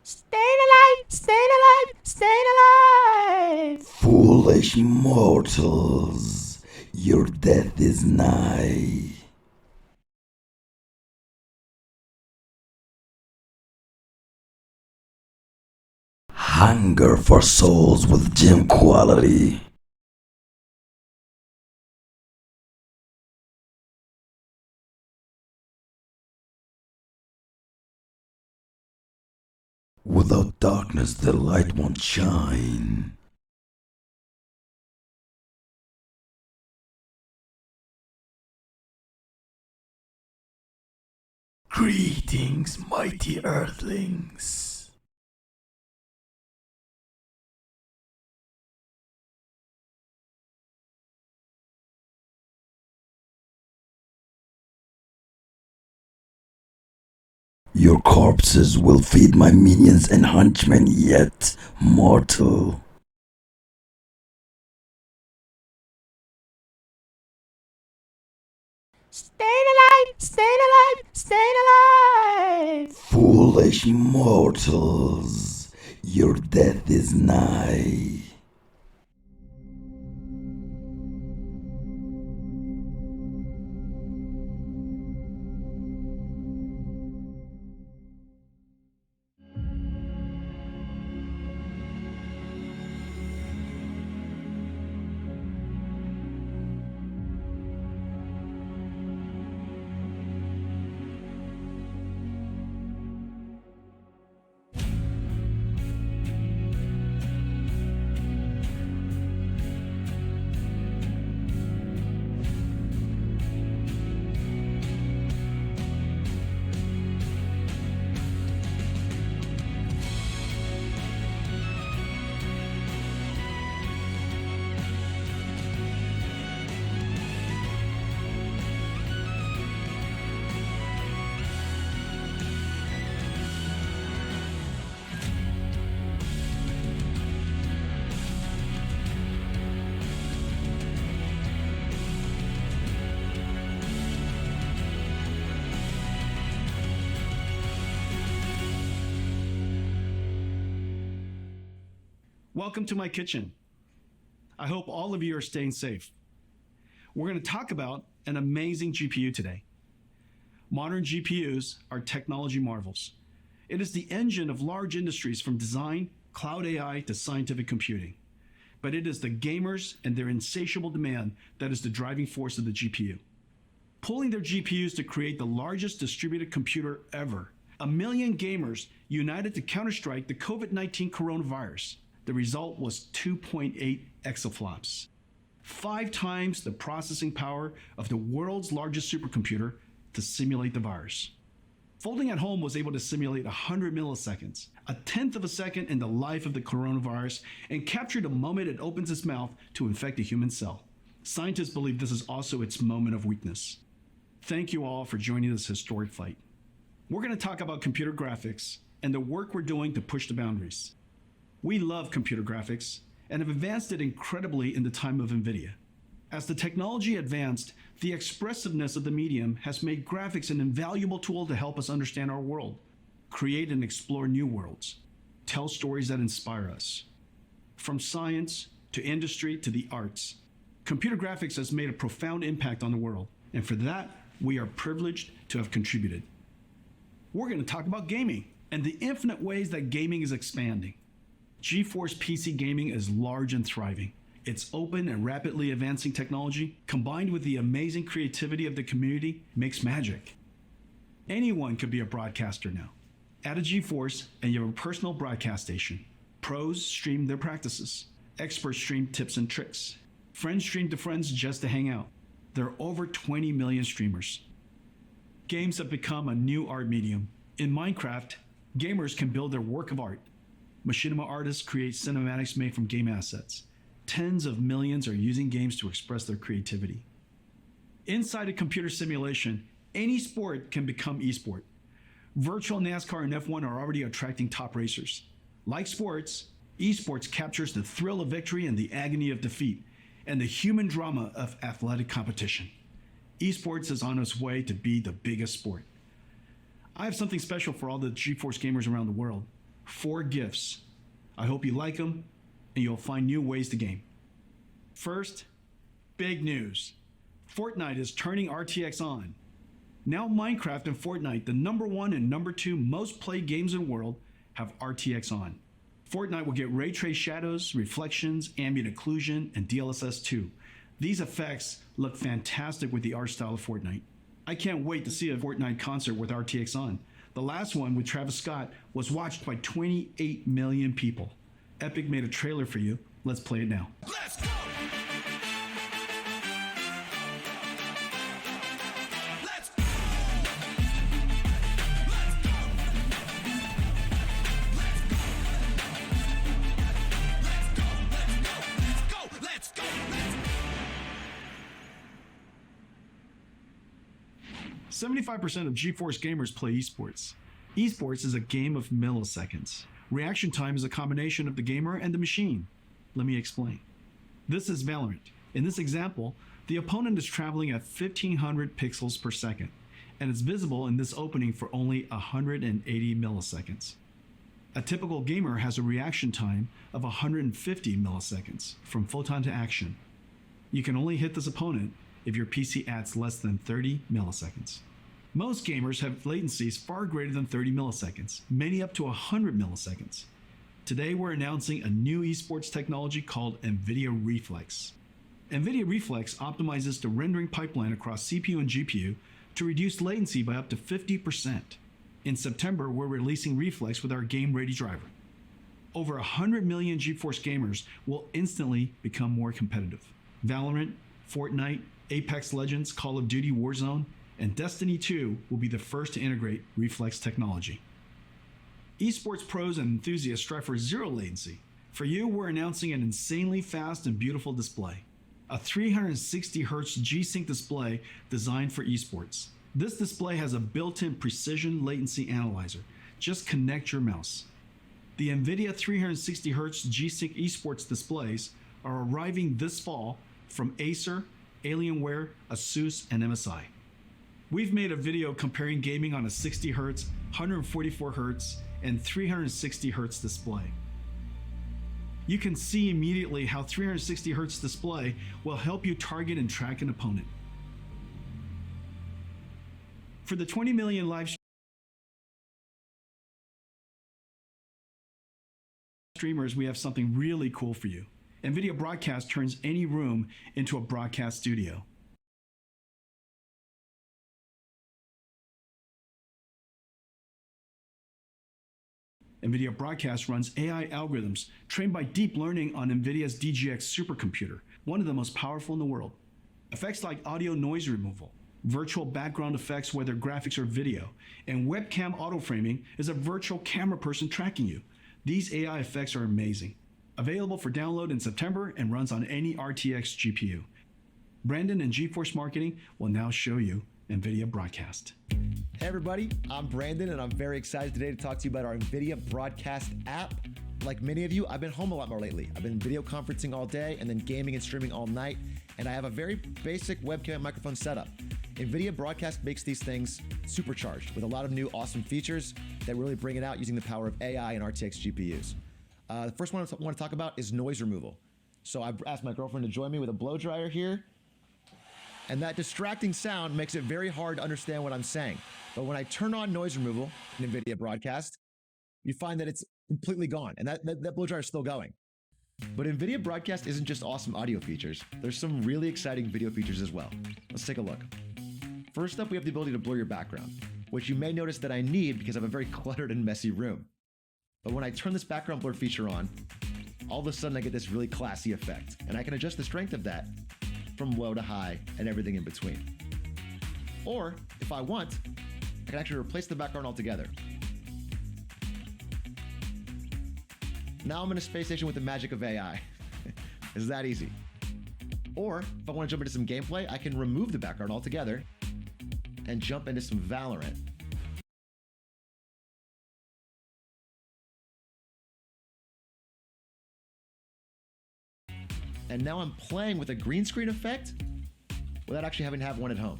Staying alive, staying alive, staying alive. Foolish mortals, your death is nigh. Hunger for souls with gym quality. Without darkness, the light won't shine. Greetings, mighty earthlings. Your corpses will feed my minions and henchmen yet, mortal. Staying alive, staying alive, staying alive. Foolish mortals, your death is nigh. Welcome to my kitchen. I hope all of you are staying safe. We're going to talk about an amazing GPU today. Modern GPUs are technology marvels. It is the engine of large industries from design, cloud AI to scientific computing. But it is the gamers and their insatiable demand that is the driving force of the GPU. Pulling their GPUs to create the largest distributed computer ever. 1 million gamers united to counterstrike the COVID-19 coronavirus. The result was 2.8 exaflops, 5 times the processing power of the world's largest supercomputer to simulate the virus. Folding at Home was able to simulate 100 milliseconds, a tenth of a second in the life of the coronavirus, and capture the moment it opens its mouth to infect a human cell. Scientists believe this is also its moment of weakness. Thank you all for joining this historic fight. We're going to talk about computer graphics and the work we're doing to push the boundaries. We love computer graphics and have advanced it incredibly in the time of NVIDIA. As the technology advanced, the expressiveness of the medium has made graphics an invaluable tool to help us understand our world, create and explore new worlds, tell stories that inspire us. From science to industry to the arts, computer graphics has made a profound impact on the world, and for that, we are privileged to have contributed. We're going to talk about gaming and the infinite ways that gaming is expanding. GeForce PC gaming is large and thriving. Its open and rapidly advancing technology, combined with the amazing creativity of the community, makes magic. Anyone could be a broadcaster now. Add a GeForce and you have a personal broadcast station. Pros stream their practices. Experts stream tips and tricks. Friends stream to friends just to hang out. There are over 20 million streamers. Games have become a new art medium. In Minecraft, gamers can build their work of art. Machinima artists create cinematics made from game assets. Tens of millions are using games to express their creativity. Inside a computer simulation, any sport can become esport. Virtual NASCAR and F1 are already attracting top racers. Like sports, esports captures the thrill of victory and the agony of defeat, and the human drama of athletic competition. Esports is on its way to be the biggest sport. I have something special for all the GeForce gamers around the world. 4 gifts. I hope you like them and you'll find new ways to game. First, big news. Fortnite is turning RTX on. Now Minecraft and Fortnite, the #1 and #2 most played games in the world, have RTX on. Fortnite will get ray trace shadows, reflections, ambient occlusion, and DLSS 2. These effects look fantastic with the art style of Fortnite. I can't wait to see a Fortnite concert with RTX on. The last one with Travis Scott was watched by 28 million people. Epic made a trailer for you. Let's play it now. Let's go! Let's go! Let's go! Let's go! 75% of GeForce gamers play esports. Esports is a game of milliseconds. Reaction time is a combination of the gamer and the machine. Let me explain. This is Valorant. In this example, the opponent is traveling at 1500 pixels per second, and it's visible in this opening for only 180 milliseconds. A typical gamer has a reaction time of 150 milliseconds from photon to action. You can only hit this opponent if your PC adds less than 30 milliseconds. Most gamers have latencies far greater than 30 milliseconds, many up to 100 milliseconds. Today we're announcing a new esports technology called NVIDIA Reflex. NVIDIA Reflex optimizes the rendering pipeline across CPU and GPU to reduce latency by up to 50%. In September, we're releasing Reflex with our game-ready driver. Over 100 million GeForce gamers will instantly become more competitive. Valorant, Fortnite, Apex Legends, Call of Duty Warzone, and Destiny 2 will be the first to integrate Reflex technology. Esports pros and enthusiasts strive for zero latency. For you, we're announcing an insanely fast and beautiful display. A 360Hz G-Sync display designed for esports. This display has a built-in precision latency analyzer. Just connect your mouse. The NVIDIA 360Hz G-Sync esports displays are arriving this fall from Acer, Alienware, ASUS, and MSI. We've made a video comparing gaming on a 60Hz, 144Hz, and 360Hz display. You can see immediately how 360Hz display will help you target and track an opponent. For the 20 million live streamers, we have something really cool for you. NVIDIA Broadcast turns any room into a broadcast studio. NVIDIA Broadcast runs AI algorithms trained by deep learning on NVIDIA's DGX supercomputer, one of the most powerful in the world. Effects like audio noise removal, virtual background effects whether graphics or video, and webcam auto-framing is a virtual camera person tracking you. These AI effects are amazing. Available for download in September and runs on any RTX GPU. Brandon and GeForce Marketing will now show you NVIDIA Broadcast. Hey everybody, I'm Brandon and I'm very excited today to talk to you about our NVIDIA Broadcast app. Like many of you, I've been home a lot more lately. I've been video conferencing all day and then gaming and streaming all night, and I have a very basic webcam and microphone setup. NVIDIA Broadcast makes these things supercharged with a lot of new awesome features that really bring it out using the power of AI and RTX GPUs. The first one I want to talk about is noise removal. So I've asked my girlfriend to join me with a blow dryer here, and that distracting sound makes it very hard to understand what I'm saying. But when I turn on noise removal in NVIDIA Broadcast, you find that it's completely gone, and that blow dryer is still going. But NVIDIA Broadcast isn't just awesome audio features. There's some really exciting video features as well. Let's take a look. First up, we have the ability to blur your background, which you may notice that I need because I have a very cluttered and messy room. But when I turn this background blur feature on, all of a sudden I get this really classy effect, and I can adjust the strength of that from low to high and everything in between. Or, if I want, I can actually replace the background altogether. Now I'm in a space station with the magic of AI. It's that easy. Or, if I want to jump into some gameplay, I can remove the background altogether and jump into some Valorant. And now I'm playing with a green screen effect without actually having to have one at home.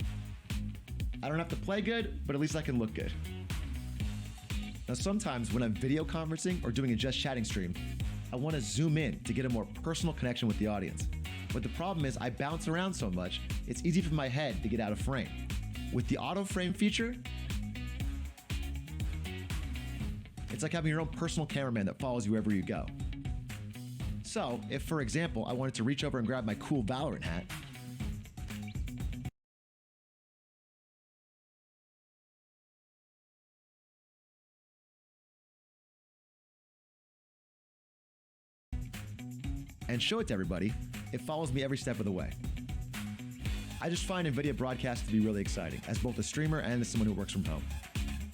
I don't have to play good, but at least I can look good. Now, sometimes when I'm video conferencing or doing a just chatting stream, I want to zoom in to get a more personal connection with the audience. But the problem is I bounce around so much, it's easy for my head to get out of frame. With the auto frame feature, it's like having your own personal cameraman that follows you wherever you go. So, if for example, I wanted to reach over and grab my cool Valorant hat, and show it to everybody, it follows me every step of the way. I just find NVIDIA Broadcast to be really exciting, as both a streamer and as someone who works from home.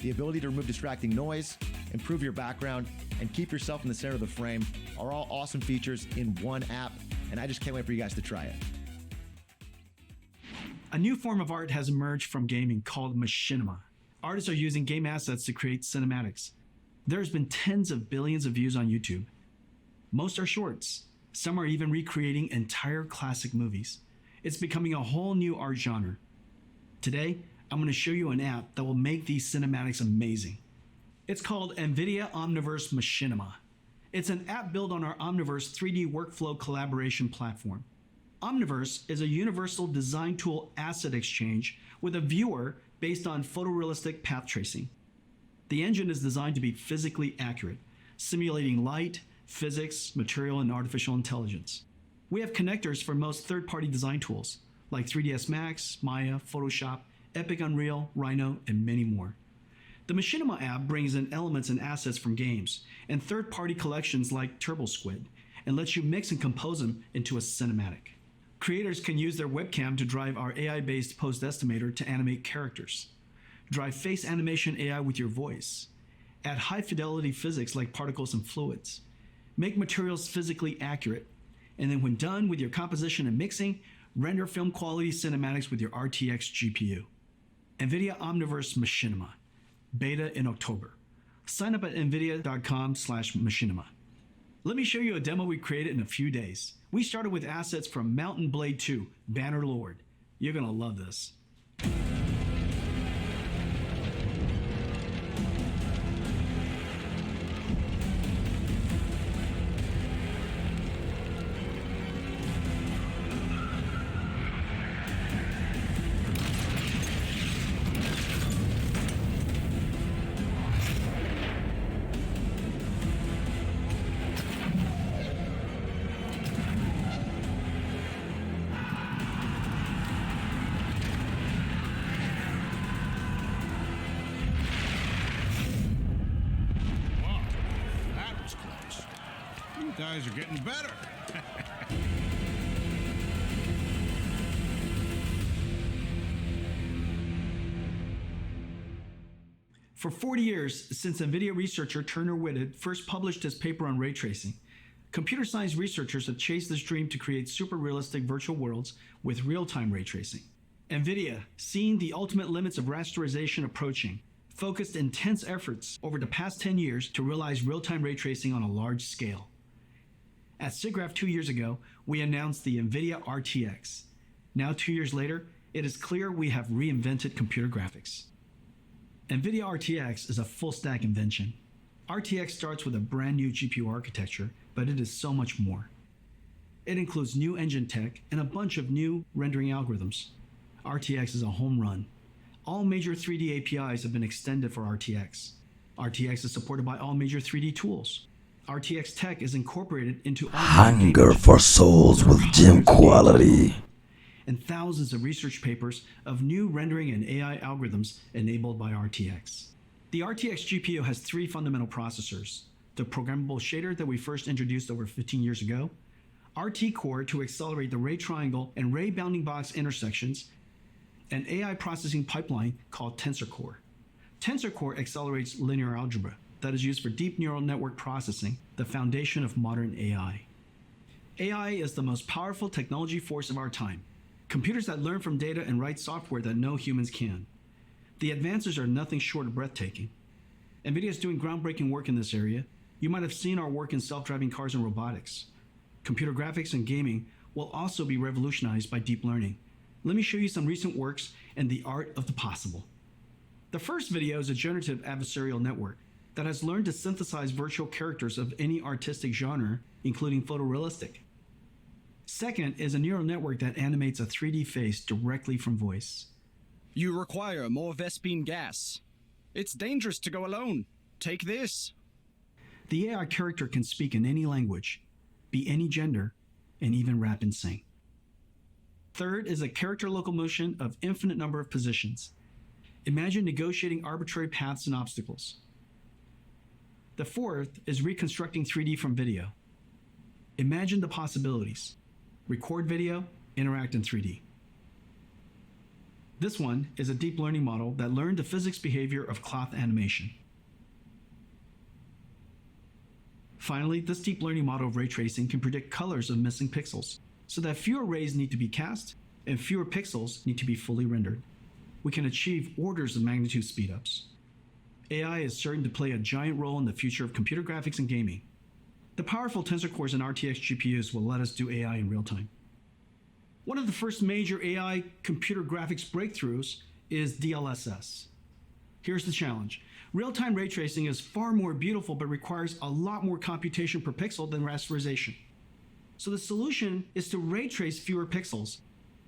The ability to remove distracting noise, improve your background, and keep yourself in the center of the frame are all awesome features in one app, and I just can't wait for you guys to try it. A new form of art has emerged from gaming called machinima. Artists are using game assets to create cinematics. There's been tens of billions of views on YouTube. Most are shorts. Some are even recreating entire classic movies. It's becoming a whole new art genre. Today, I'm going to show you an app that will make these cinematics amazing. It's called NVIDIA Omniverse Machinima. It's an app built on our Omniverse 3D workflow collaboration platform. Omniverse is a universal design tool asset exchange with a viewer based on photorealistic path tracing. The engine is designed to be physically accurate, simulating light, physics, material, and artificial intelligence. We have connectors for most third-party design tools like 3ds Max, Maya, Photoshop, Epic Unreal, Rhino, and many more. The Machinima app brings in elements and assets from games and third-party collections like TurboSquid and lets you mix and compose them into a cinematic. Creators can use their webcam to drive our AI-based post estimator to animate characters, drive face animation AI with your voice, add high-fidelity physics like particles and fluids, make materials physically accurate, and then when done with your composition and mixing, render film quality cinematics with your RTX GPU. NVIDIA Omniverse Machinima, beta in October. Sign up at nvidia.com/machinima. Let me show you a demo we created in a few days. We started with assets from Mountain Blade 2, Banner Lord. You're gonna love this. Whoa, that was close. You guys are getting better. For 40 years, since NVIDIA researcher Turner Whitted first published his paper on ray tracing, computer science researchers have chased this dream to create super realistic virtual worlds with real-time ray tracing. NVIDIA, seeing the ultimate limits of rasterization approaching, focused intense efforts over the past 10 years to realize real-time ray tracing on a large scale. At SIGGRAPH 2 years ago, we announced the NVIDIA RTX. Now 2 years later, it is clear we have reinvented computer graphics. NVIDIA RTX is a full-stack invention. RTX starts with a brand new GPU architecture, but it is so much more. It includes new engine tech and a bunch of new rendering algorithms. RTX is a home run. All major 3D APIs have been extended for RTX. RTX is supported by all major 3D tools. RTX tech is incorporated into all Hunger for souls with gym quality. and thousands of research papers of new rendering and AI algorithms enabled by RTX. The RTX GPU has three fundamental processors: the programmable shader that we first introduced over 15 years ago, RT Core to accelerate the ray triangle and ray bounding box intersections, an AI processing pipeline called Tensor Core. Tensor Core accelerates linear algebra that is used for deep neural network processing, the foundation of modern AI. AI is the most powerful technology force of our time. Computers that learn from data and write software that no humans can. The advances are nothing short of breathtaking. NVIDIA is doing groundbreaking work in this area. You might have seen our work in self-driving cars and robotics. Computer graphics and gaming will also be revolutionized by deep learning. Let me show you some recent works and the art of the possible. The first video is a generative adversarial network that has learned to synthesize virtual characters of any artistic genre, including photorealistic. Second is a neural network that animates a 3D face directly from voice. You require more Vespine gas. It's dangerous to go alone. Take this. The AI character can speak in any language, be any gender, and even rap and sing. Third is a character locomotion of infinite number of positions. Imagine negotiating arbitrary paths and obstacles. The fourth is reconstructing 3D from video. Imagine the possibilities. Record video, interact in 3D. This one is a deep learning model that learned the physics behavior of cloth animation. Finally, this deep learning model of ray tracing can predict colors of missing pixels, so that fewer rays need to be cast and fewer pixels need to be fully rendered. We can achieve orders of magnitude speedups. AI is certain to play a giant role in the future of computer graphics and gaming. The powerful tensor cores and RTX GPUs will let us do AI in real time. One of the first major AI computer graphics breakthroughs is DLSS. Here's the challenge. Real-time ray tracing is far more beautiful but requires a lot more computation per pixel than rasterization. So the solution is to ray trace fewer pixels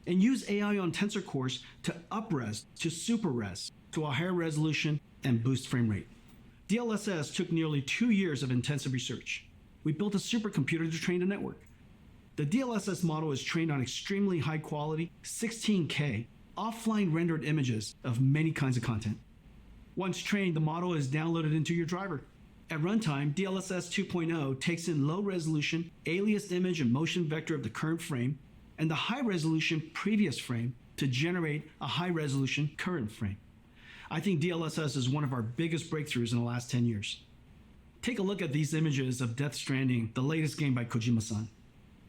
and use AI on tensor cores to up-res to super-res to a higher resolution and boost frame rate. DLSS took nearly 2 years of intensive research. We built a supercomputer to train a network. The DLSS model is trained on extremely high quality, 16K, offline rendered images of many kinds of content. Once trained, the model is downloaded into your driver. At runtime, DLSS 2.0 takes in low resolution, aliased image and motion vector of the current frame, and the high resolution previous frame to generate a high resolution current frame. I think DLSS is one of our biggest breakthroughs in the last 10 years. Take a look at these images of Death Stranding, the latest game by Kojima-san.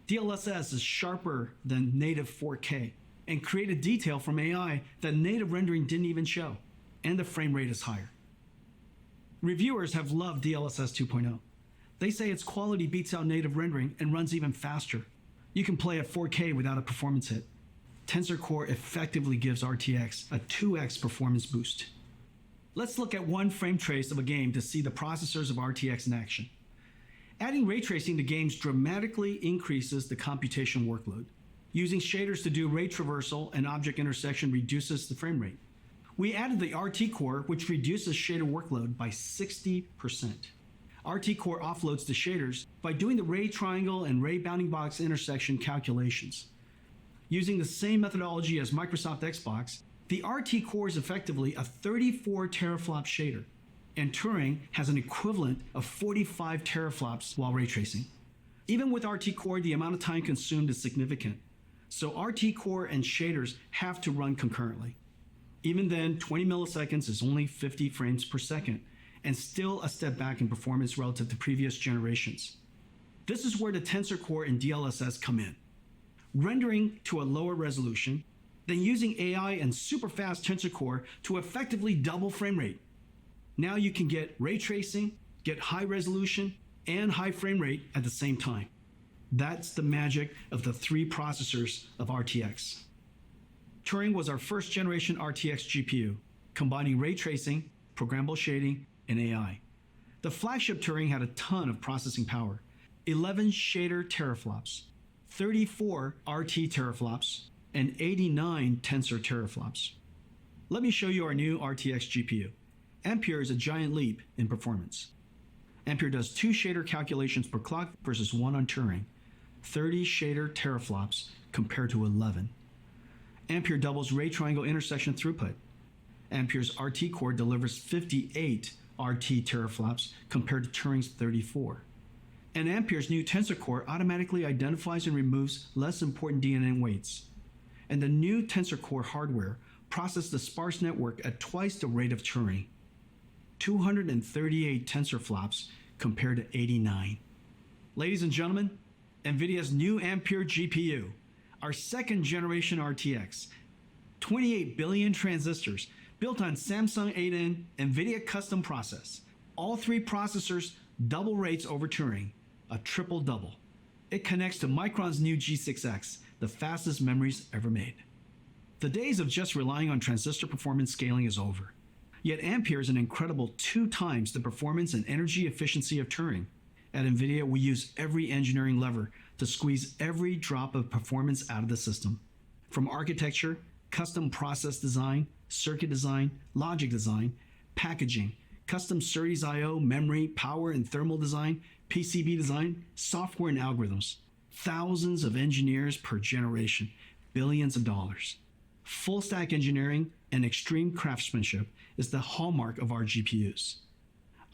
DLSS is sharper than native 4K and created detail from AI that native rendering didn't even show, and the frame rate is higher. Reviewers have loved DLSS 2.0. They say its quality beats out native rendering and runs even faster. You can play at 4K without a performance hit. Tensor Core effectively gives RTX a 2x performance boost. Let's look at one frame trace of a game to see the processors of RTX in action. Adding ray tracing to games dramatically increases the computation workload. Using shaders to do ray traversal and object intersection reduces the frame rate. We added the RT Core, which reduces shader workload by 60%. RT Core offloads the shaders by doing the ray triangle and ray bounding box intersection calculations. Using the same methodology as Microsoft Xbox, the RT Core is effectively a 34 teraflop shader, and Turing has an equivalent of 45 teraflops while ray tracing. Even with RT Core, the amount of time consumed is significant, so RT Core and shaders have to run concurrently. Even then, 20 milliseconds is only 50 frames per second, and still a step back in performance relative to previous generations. This is where the Tensor Core and DLSS come in. Rendering to a lower resolution, then using AI and super fast Tensor Core to effectively double frame rate. Now you can get ray tracing, get high resolution, and high frame rate at the same time. That's the magic of the 3 processors of RTX. Turing was our first generation RTX GPU, combining ray tracing, programmable shading, and AI. The flagship Turing had a ton of processing power, 11 shader teraflops, 34 RT teraflops, and 89 tensor teraflops. Let me show you our new RTX GPU. Ampere is a giant leap in performance. Ampere does 2 shader calculations per clock versus 1 on Turing, 30 shader teraflops compared to 11. Ampere doubles ray triangle intersection throughput. Ampere's RT Core delivers 58 RT teraflops compared to Turing's 34. And Ampere's new Tensor Core automatically identifies and removes less important DNN weights. And the new Tensor Core hardware processed the sparse network at twice the rate of Turing. 238 tensor flops compared to 89. Ladies and gentlemen, NVIDIA's new Ampere GPU, our second generation RTX, 28 billion transistors built on Samsung 8N NVIDIA custom process. All 3 processors double rates over Turing, a triple double. It connects to Micron's new G6X, the fastest memories ever made. The days of just relying on transistor performance scaling is over. Yet Ampere is an incredible 2 times the performance and energy efficiency of Turing. At NVIDIA, we use every engineering lever to squeeze every drop of performance out of the system. From architecture, custom process design, circuit design, logic design, packaging, custom SerDes I/O, memory, power and thermal design, PCB design, software and algorithms. Thousands of engineers per generation, billions of dollars. Full stack engineering and extreme craftsmanship is the hallmark of our GPUs.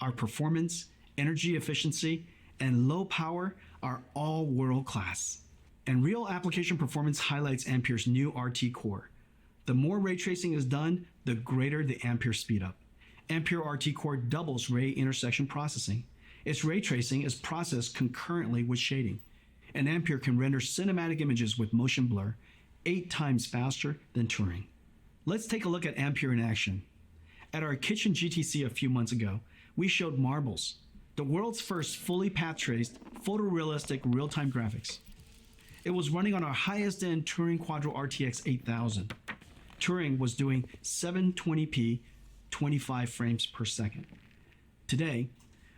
Our performance, energy efficiency, and low power are all world class. And real application performance highlights Ampere's new RT core. The more ray tracing is done, the greater the Ampere speedup. Ampere RT core doubles ray intersection processing. Its ray tracing is processed concurrently with shading. And Ampere can render cinematic images with motion blur 8 times faster than Turing. Let's take a look at Ampere in action. At our Kitchen GTC a few months ago, we showed Marbles, the world's first fully path-traced, photorealistic real-time graphics. It was running on our highest-end Turing Quadro RTX 8000. Turing was doing 720p, 25 frames per second. Today,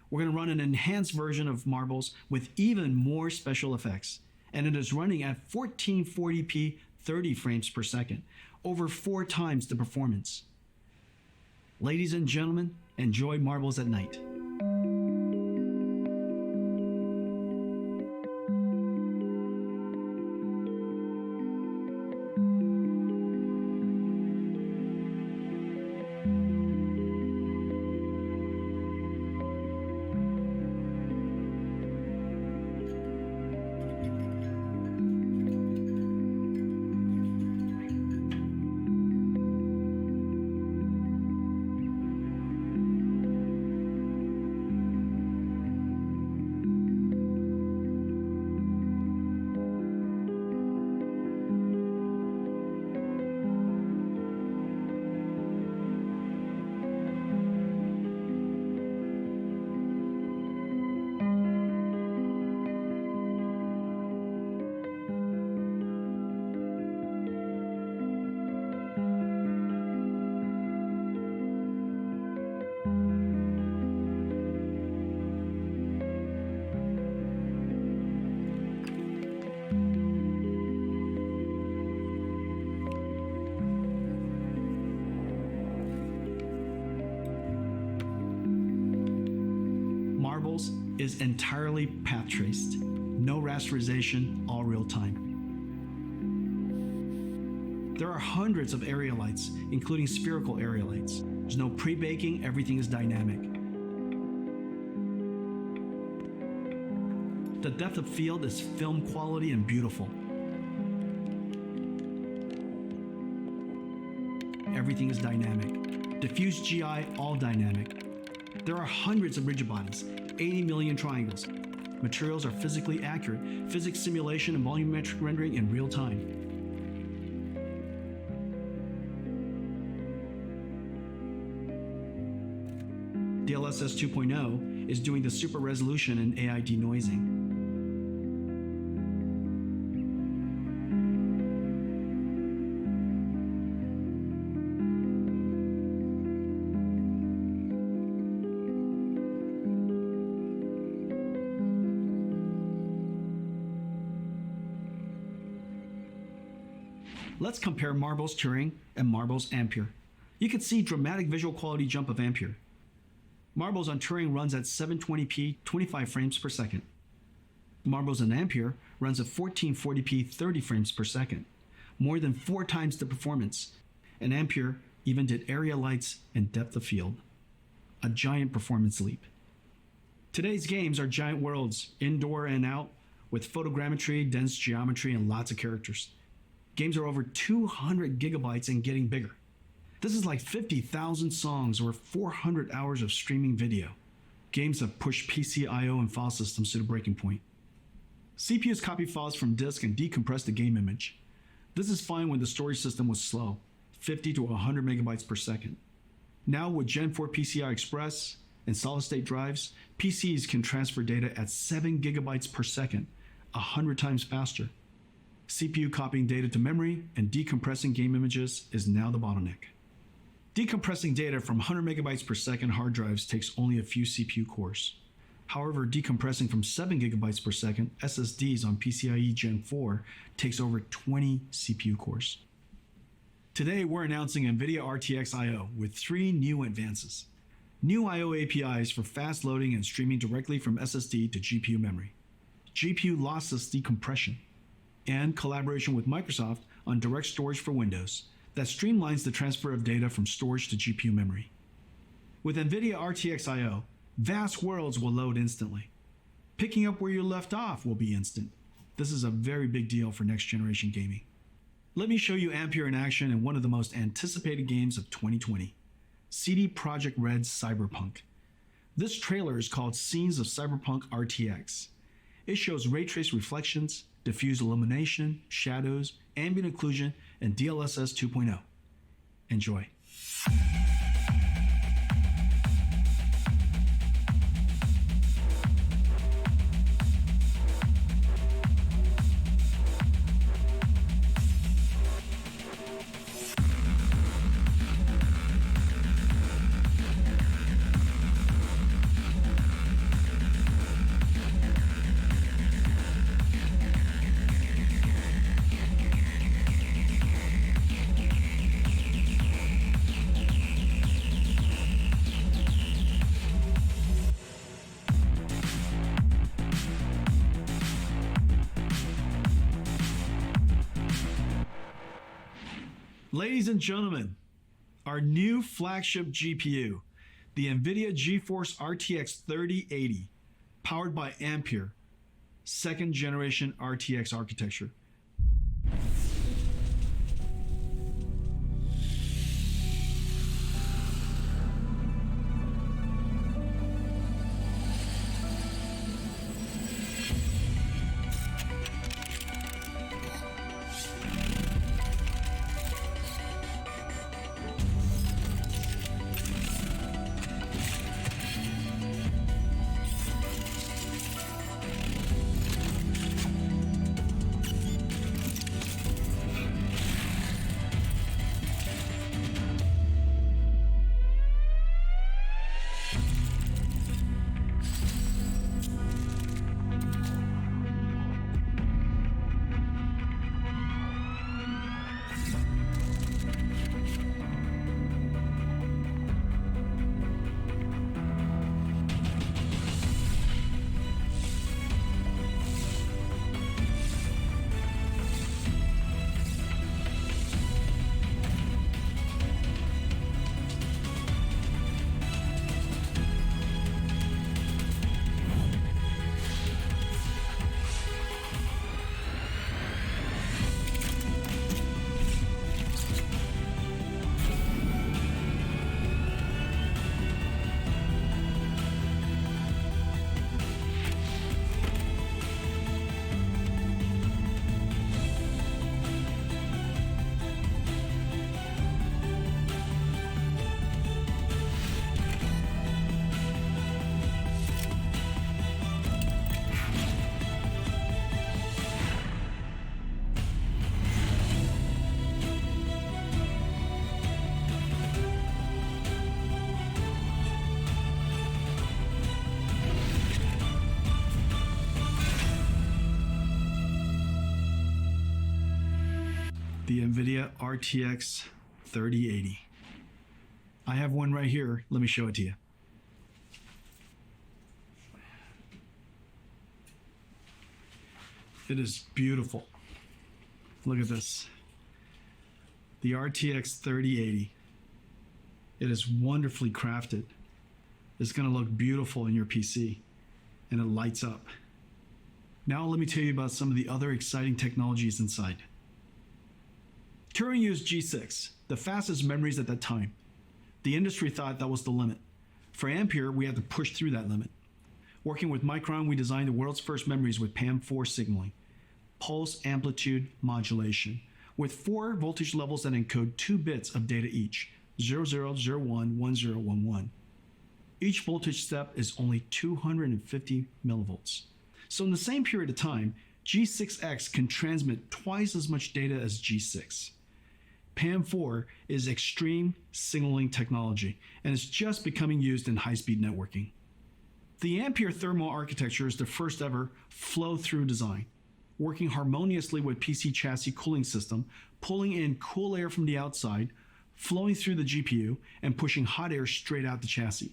we're going to run an enhanced version of Marbles with even more special effects, and it is running at 1440p, 30 frames per second, over 4 times the performance. Ladies and gentlemen, enjoy Marbles at night. Marbles is entirely path traced. No rasterization, all real time. There are hundreds of area lights, including spherical area lights. There's no pre-baking, everything is dynamic. The depth of field is film quality and beautiful. Everything is dynamic. Diffuse GI, all dynamic. There are hundreds of rigid bodies, 80 million triangles. Materials are physically accurate, physics simulation and volumetric rendering in real time. DLSS 2.0 is doing the super resolution and AI denoising. Let's compare Marbles Turing and Marbles Ampere. You can see dramatic visual quality jump of Ampere. Marbles on Turing runs at 720p, 25 frames per second. Marbles on Ampere runs at 1440p, 30 frames per second, more than 4 times the performance. And Ampere even did area lights and depth of field. A giant performance leap. Today's games are giant worlds, indoor and out, with photogrammetry, dense geometry, and lots of characters. Games are over 200 gigabytes and getting bigger. This is like 50,000 songs or 400 hours of streaming video. Games have pushed PC I/O and file systems to the breaking point. CPUs copy files from disk and decompress the game image. This is fine when the storage system was slow, 50 to 100 megabytes per second. Now with Gen 4 PCI Express and solid-state drives, PCs can transfer data at 7 gigabytes per second, 100 times faster. CPU copying data to memory and decompressing game images is now the bottleneck. Decompressing data from 100 megabytes per second hard drives takes only a few CPU cores. However, decompressing from 7 gigabytes per second SSDs on PCIe Gen 4 takes over 20 CPU cores. Today, we're announcing NVIDIA RTX I/O with 3 new advances. New I/O APIs for fast loading and streaming directly from SSD to GPU memory. GPU lossless decompression. And collaboration with Microsoft on direct storage for Windows that streamlines the transfer of data from storage to GPU memory. With NVIDIA RTX I/O, vast worlds will load instantly. Picking up where you left off will be instant. This is a very big deal for next generation gaming. Let me show you Ampere in action in one of the most anticipated games of 2020, CD Projekt Red's Cyberpunk. This trailer is called Scenes of Cyberpunk RTX. It shows ray trace reflections, diffuse illumination, shadows, ambient occlusion, and DLSS 2.0. Enjoy. Ladies and gentlemen, our new flagship GPU, the NVIDIA GeForce RTX 3080, powered by Ampere, second generation RTX architecture. The NVIDIA RTX 3080. I have one right here. Let me show it to you. It is beautiful. Look at this. The RTX 3080. It is wonderfully crafted. It's going to look beautiful in your PC, and it lights up. Now let me tell you about some of the other exciting technologies inside. Turing used G6, the fastest memories at that time. The industry thought that was the limit. For Ampere, we had to push through that limit. Working with Micron, we designed the world's first memories with PAM4 signaling, pulse amplitude modulation, with 4 voltage levels that encode 2 bits of data each, 0001, 1011. Each voltage step is only 250 millivolts. So in the same period of time, G6X can transmit twice as much data as G6. PAM4 is extreme signaling technology and is just becoming used in high-speed networking. The Ampere thermal architecture is the first ever flow-through design, working harmoniously with PC chassis cooling system, pulling in cool air from the outside, flowing through the GPU, and pushing hot air straight out the chassis.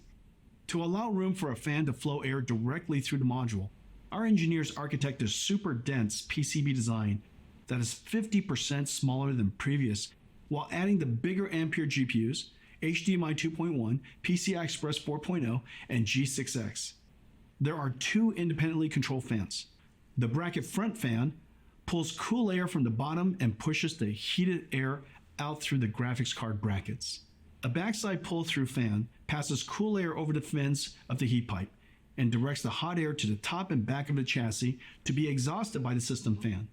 To allow room for a fan to flow air directly through the module, our engineers architected a super dense PCB design that is 50% smaller than previous, while adding the bigger Ampere GPUs, HDMI 2.1, PCI Express 4.0, and G6X. There are two independently controlled fans. The bracket front fan pulls cool air from the bottom and pushes the heated air out through the graphics card brackets. A backside pull-through fan passes cool air over the fins of the heat pipe and directs the hot air to the top and back of the chassis to be exhausted by the system fan.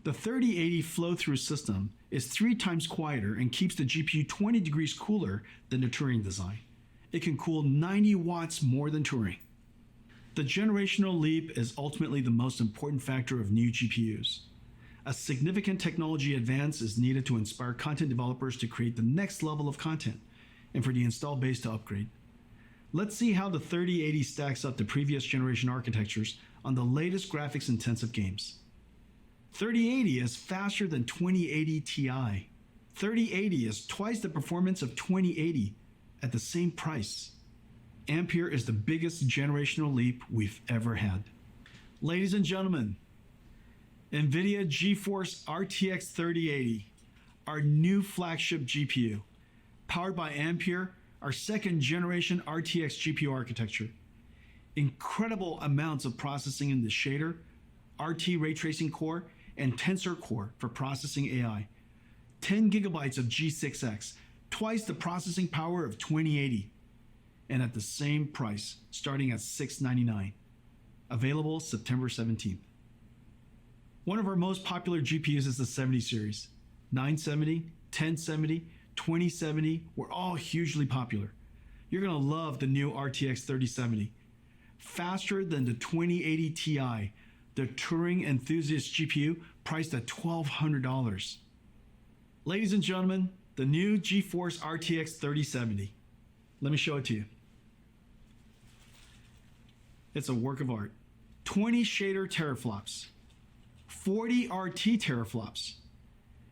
The 3080 flow-through system is 3 times quieter and keeps the GPU 20 degrees cooler than the Turing design. It can cool 90 watts more than Turing. The generational leap is ultimately the most important factor of new GPUs. A significant technology advance is needed to inspire content developers to create the next level of content and for the install base to upgrade. Let's see how the 3080 stacks up to previous generation architectures on the latest graphics-intensive games. 3080 is faster than 2080 Ti. 3080 is twice the performance of 2080 at the same price. Ampere is the biggest generational leap we've ever had. Ladies and gentlemen, NVIDIA GeForce RTX 3080, our new flagship GPU, powered by Ampere, our second generation RTX GPU architecture. Incredible amounts of processing in the shader, RT ray tracing core, and tensor core for processing AI. 10 gigabytes of G6X, twice the processing power of 2080, and at the same price, starting at $699. Available September 17th. One of our most popular GPUs is the 70 series. 970, 1070, 2070 were all hugely popular. You're gonna love the new RTX 3070. Faster than the 2080 Ti, the Turing enthusiast GPU priced at $1,200. Ladies and gentlemen, the new GeForce RTX 3070. Let me show it to you. It's a work of art. 20 shader teraflops, 40 RT teraflops,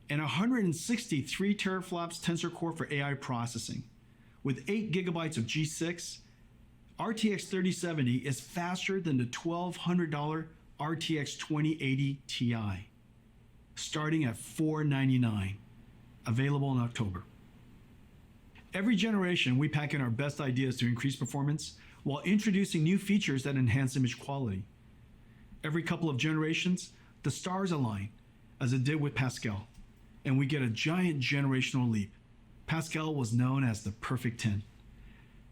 and 163 teraflops tensor core for AI processing. With 8 gigabytes of G6, RTX 3070 is faster than the $1,200 RTX 2080 Ti, starting at $499, available in October. Every generation, we pack in our best ideas to increase performance while introducing new features that enhance image quality. Every couple of generations, the stars align, as it did with Pascal, and we get a giant generational leap. Pascal was known as the perfect 10.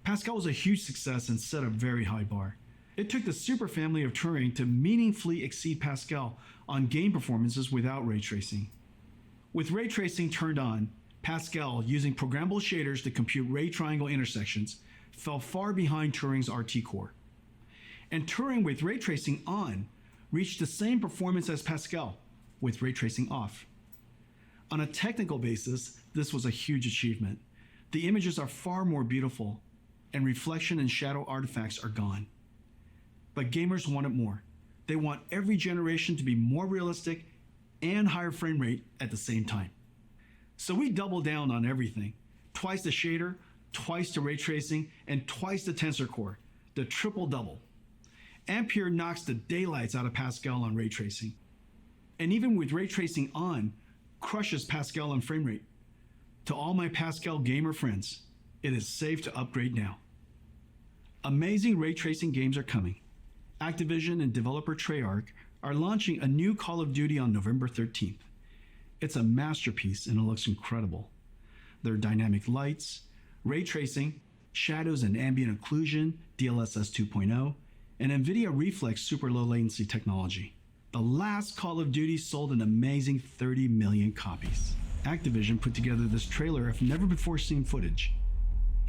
Pascal was a huge success and set a very high bar. It took the superfamily of Turing to meaningfully exceed Pascal on game performances without ray tracing. With ray tracing turned on, Pascal, using programmable shaders to compute ray triangle intersections, fell far behind Turing's RT core. And Turing with ray tracing on reached the same performance as Pascal with ray tracing off. On a technical basis, this was a huge achievement. The images are far more beautiful, and reflection and shadow artifacts are gone. But gamers want it more. They want every generation to be more realistic and higher frame rate at the same time. So we double down on everything. Twice the shader, twice the ray tracing, and twice the tensor core, the triple double. Ampere knocks the daylights out of Pascal on ray tracing. And even with ray tracing on, crushes Pascal on frame rate. To all my Pascal gamer friends, it is safe to upgrade now. Amazing ray tracing games are coming. Activision and developer Treyarch are launching a new Call of Duty on November 13th. It's a masterpiece and it looks incredible. There are dynamic lights, ray tracing, shadows and ambient occlusion, DLSS 2.0, and NVIDIA Reflex super low latency technology. The last Call of Duty sold an amazing 30 million copies. Activision put together this trailer of never before seen footage.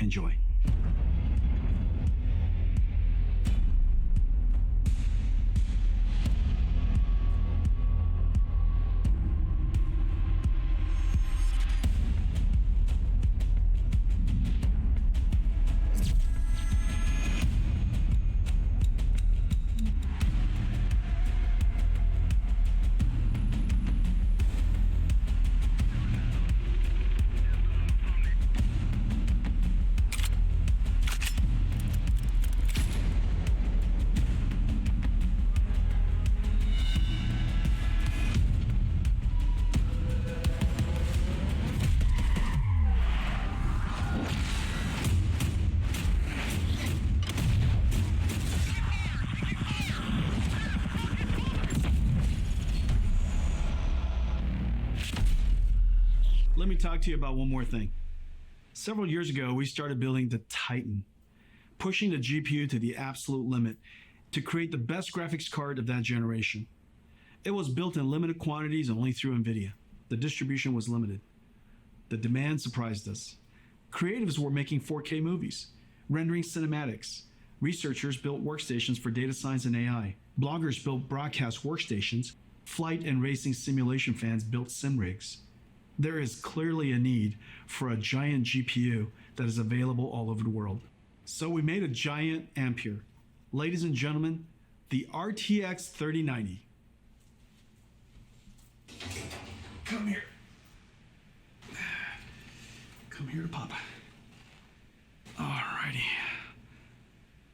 Enjoy. talk to you about one more thing. Several years ago, we started building the Titan, pushing the GPU to the absolute limit to create the best graphics card of that generation. It was built in limited quantities only through NVIDIA. The distribution was limited. The demand surprised us. Creatives were making 4K movies, rendering cinematics. Researchers built workstations for data science and AI. Bloggers built broadcast workstations. Flight and racing simulation fans built sim rigs. There is clearly a need for a giant GPU that is available all over the world. So we made a giant Ampere. Ladies and gentlemen, the RTX 3090. Come here. Come here to Papa. Alrighty.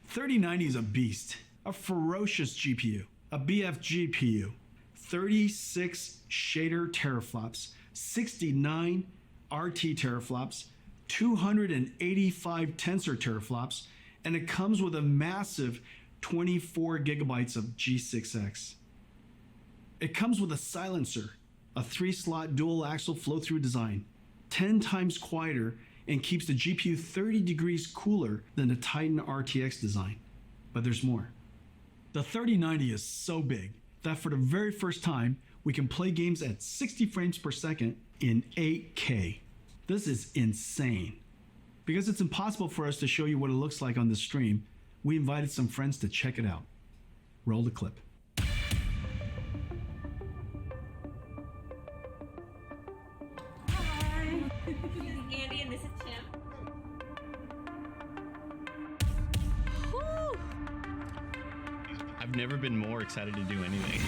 3090 is a beast, a ferocious GPU, a BF GPU, 36 shader teraflops, 69 RT teraflops, 285 tensor teraflops, and it comes with a massive 24 gigabytes of G6X. It comes with a silencer, a 3-slot dual axle flow-through design, 10 times quieter, and keeps the GPU 30 degrees cooler than the Titan RTX design. But there's more. The 3090 is so big that for the very first time, we can play games at 60 frames per second in 8K. This is insane. Because it's impossible for us to show you what it looks like on the stream, we invited some friends to check it out. Roll the clip. Hi. This is Andy and this is Tim. Woo! I've never been more excited to do anything.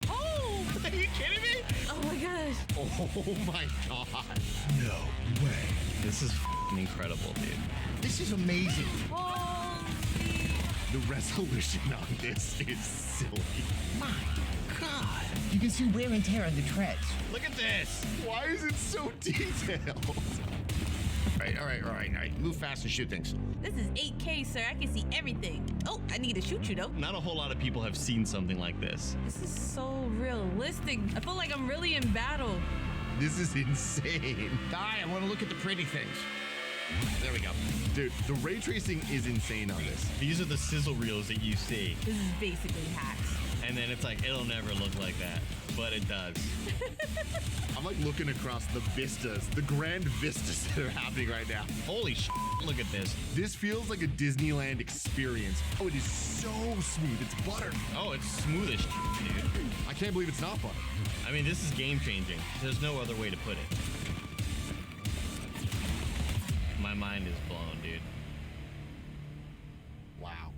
Oh! Are you kidding me? Oh my gosh. Oh my god. No way. This is f***ing incredible, dude. This is amazing. Holy. The resolution on this is silly. My God. You can see wear and tear on the treads. Look at this. Why is it so detailed? All right. Move fast and shoot things. This is 8K, sir. I can see everything. Oh, I need to shoot you though. Not a whole lot of people have seen something like this. This is so realistic. I feel like I'm really in battle. This is insane. I want to look at the pretty things. There we go. Dude, the ray tracing is insane on this. These are the sizzle reels that you see. This is basically hacks. And then it's like, it'll never look like that. But it does. I'm like looking across the vistas, the grand vistas that are happening right now. Holy sh! Look at this. This feels like a Disneyland experience. Oh, it is so smooth. It's butter. Oh, it's smooth as sh**, dude. I can't believe it's not butter. I mean, this is game changing. There's no other way to put it. My mind is blown, dude. Wow.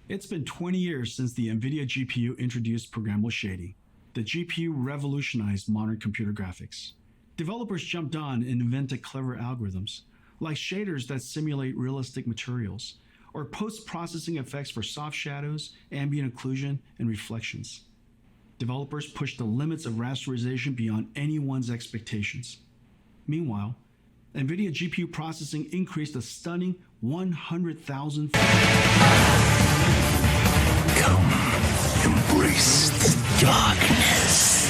It's been 20 years since the NVIDIA GPU introduced programmable shading. The GPU revolutionized modern computer graphics. Developers jumped on and invented clever algorithms, like shaders that simulate realistic materials, or post-processing effects for soft shadows, ambient occlusion, and reflections. Developers pushed the limits of rasterization beyond anyone's expectations. Meanwhile, NVIDIA GPU processing increased a stunning 100,000. Embrace the darkness.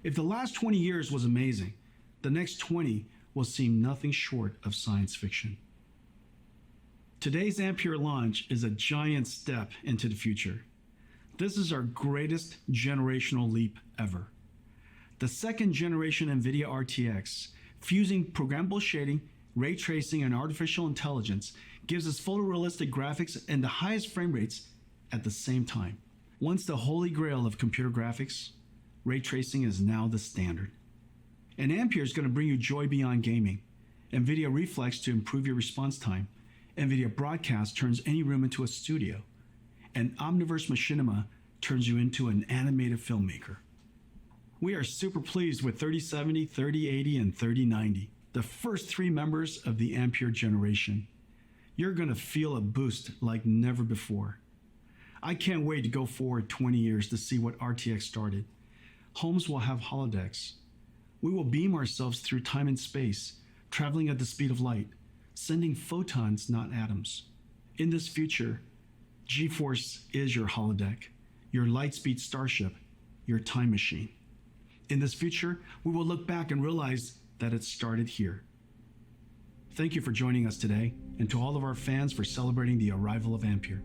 If the last 20 years was amazing, the next 20 will seem nothing short of science fiction. Today's Ampere launch is a giant step into the future. This is our greatest generational leap ever. The second generation NVIDIA RTX, fusing programmable shading, ray tracing, and artificial intelligence, gives us photorealistic graphics and the highest frame rates at the same time. Once the holy grail of computer graphics, ray tracing is now the standard. And Ampere is going to bring you joy beyond gaming. NVIDIA Reflex to improve your response time. NVIDIA Broadcast turns any room into a studio. And Omniverse Machinima turns you into an animated filmmaker. We are super pleased with 3070, 3080, and 3090, the first three members of the Ampere generation. You're going to feel a boost like never before. I can't wait to go forward 20 years to see what RTX started. Homes will have holodecks. We will beam ourselves through time and space, traveling at the speed of light, sending photons, not atoms. In this future, GeForce is your holodeck, your lightspeed starship, your time machine. In this future, we will look back and realize that it started here. Thank you for joining us today, and to all of our fans for celebrating the arrival of Ampere.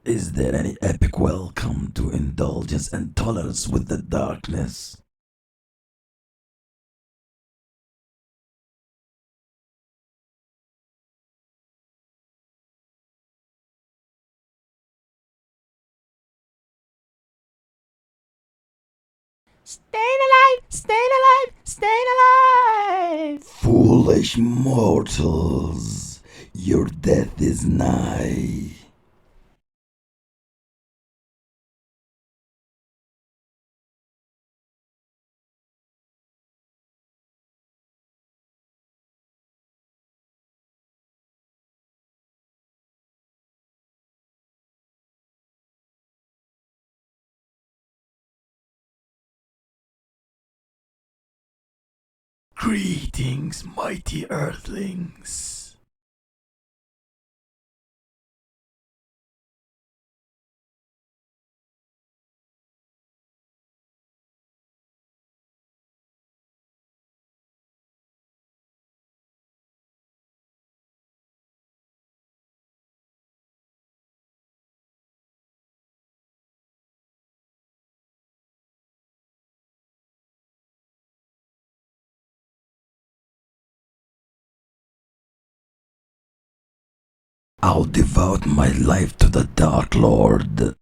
Is there any epic welcome to indulgence and tolerance with the darkness? Staying alive, staying alive, staying alive. Foolish mortals, your death is nigh. Greetings, mighty earthlings. I'll devote my life to the Dark Lord.